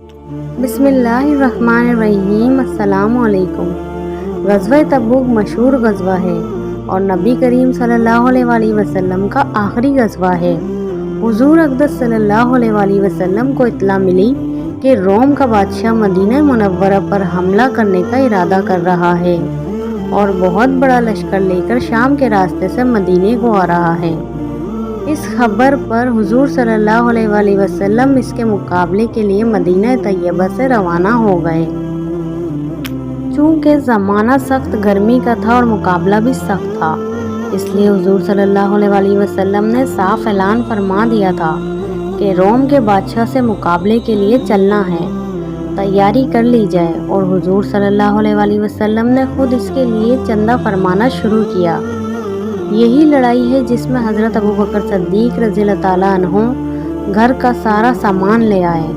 बिस्मिल्लाहिर्रहमानिर्रहीम। अस्सलाम वालेकुम। ग़ज़वा तबूक मशहूर ग़ज़वा है और नबी करीम सल्लल्लाहु अलैहि वसल्लम का आखिरी ग़ज़वा है। हुज़ूर अक़दस सल्लल्लाहु अलैहि वसल्लम को इत्तला मिली कि रोम का बादशाह मदीना मुनव्वरा पर हमला करने का इरादा कर रहा है और बहुत बड़ा लश्कर लेकर शाम के रास्ते से मदीने को आ रहा है। इस खबर पर हुज़ूर सल्लल्लाहु अलैहि वसल्लम इसके मुकाबले के लिए मदीना तैयबा से रवाना हो गए। चूँकि ज़माना सख्त गर्मी का था और मुकाबला भी सख्त था, इसलिए हुज़ूर सल्लल्लाहु अलैहि वसल्लम ने साफ ऐलान फरमा दिया था कि रोम के बादशाह से मुकाबले के लिए चलना है, तैयारी कर ली जाए। और हुज़ूर सल्लल्लाहु अलैहि वसल्लम ने खुद इसके लिए चंदा फरमाना शुरू किया। यही लड़ाई है जिसमें हज़रत अबू बकर सिद्दीक़ रज़ियल्लाहु ताला अन्हु घर का सारा सामान ले आए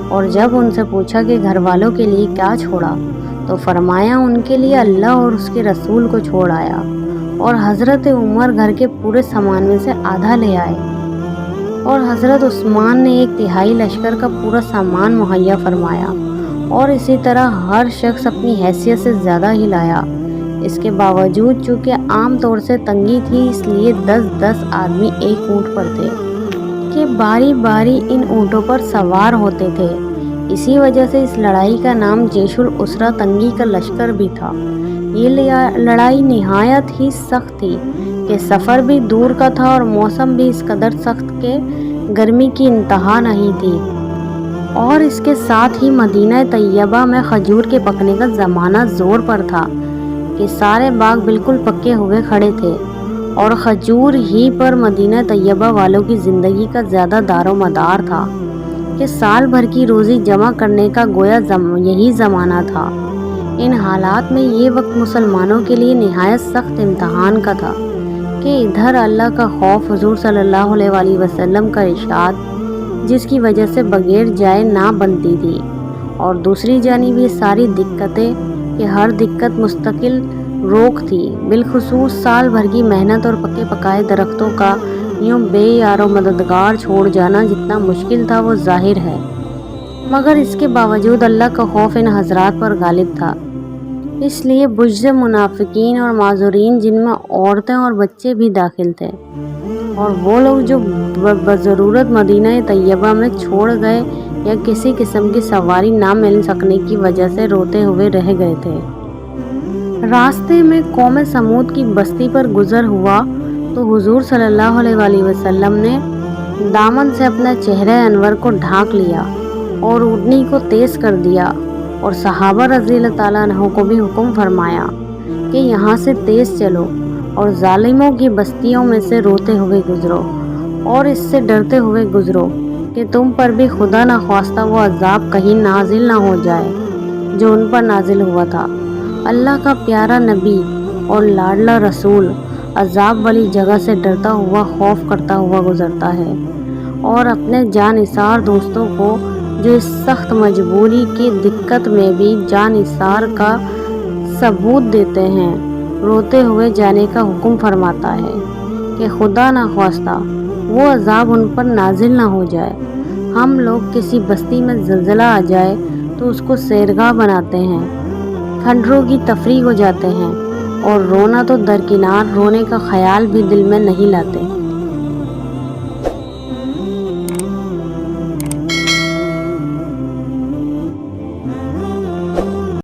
और जब उनसे पूछा कि घर वालों के लिए क्या छोड़ा, तो फरमाया उनके लिए अल्लाह और उसके रसूल को छोड़ आया। और हज़रत उमर घर के पूरे सामान में से आधा ले आए और हज़रत उस्मान ने 1/3 लश्कर का पूरा सामान मुहैया फरमाया और इसी तरह हर शख्स अपनी हैसियत से ज़्यादा ही लाया। इसके बावजूद चूँकि आम तौर से तंगी थी, इसलिए 10-10 आदमी एक ऊँट पर थे कि बारी बारी इन ऊँटों पर सवार होते थे। इसी वजह से इस लड़ाई का नाम जैशुल उसरा, तंगी का लश्कर भी था। ये लड़ाई निहायत ही सख्त थी कि सफ़र भी दूर का था और मौसम भी इस कदर सख्त के गर्मी की इंतहा नहीं थी। और इसके साथ ही मदीना तैयबा में खजूर के पकने का ज़माना ज़ोर पर था कि सारे बाग बिल्कुल पके हुए खड़े थे और खजूर ही पर मदीना तैयबा वालों की ज़िंदगी का ज़्यादा दारो मदार था कि साल भर की रोज़ी जमा करने का गोया यही ज़माना था। इन हालात में ये वक्त मुसलमानों के लिए निहायत सख्त इम्तहान का था कि इधर अल्लाह का खौफ, हुज़ूर सल्लल्लाहु अलैहि वसल्लम का इरशाद, जिसकी वजह से बगैर जाए ना बनती थी, और दूसरी जानिब ये सारी दिक्कतें कि हर दिक्कत मुस्तकिल रोक थी। बिलखुसूस साल भर की मेहनत और पके पकाए दरख्तों का यूँ बेयारो मददगार छोड़ जाना जितना मुश्किल था वो जाहिर है, मगर इसके बावजूद अल्लाह का खौफ इन हजरात पर गालिब था। इसलिए बुज़्ज़ मुनाफिकीन और माज़ूरीन, जिनमें औरतें और बच्चे भी दाखिल थे, और वो लोग जो बज़रूरत मदीना तैयबा में छोड़ गए या किसी किस्म की सवारी ना मिल सकने की वजह से रोते हुए रह गए थे। रास्ते में कौम समूद की बस्ती पर गुज़र हुआ तो हुज़ूर सल्लल्लाहु अलैहि वसल्लम ने दामन से अपना चेहरे अनवर को ढांक लिया और ऊँटनी को तेज़ कर दिया और सहाबा रज़ियल्लाहु ताला अन्हु को भी हुक्म फरमाया कि यहाँ से तेज़ चलो और जालिमों की बस्तियों में से रोते हुए गुज़रो और इससे डरते हुए गुज़रो कि तुम पर भी खुदा न ख्वास्ता वो अज़ाब कहीं नाजिल ना हो जाए जो उन पर नाजिल हुआ था। अल्लाह का प्यारा नबी और लाडला रसूल अज़ाब वाली जगह से डरता हुआ, खौफ करता हुआ गुज़रता है और अपने जानिसार दोस्तों को, जो इस सख्त मजबूरी की दिक्कत में भी जानिसार का सबूत देते हैं, रोते हुए जाने का हुक्म फरमाता है कि खुदा न ख्वास्ता वो अज़ाब उन पर नाजिल ना हो जाए। हम लोग किसी बस्ती में ज़लज़ला आ जाए तो उसको सैरगाह बनाते हैं, खंडरों की तफरीक हो जाते हैं और रोना तो दरकिनार, रोने का ख्याल भी दिल में नहीं लाते।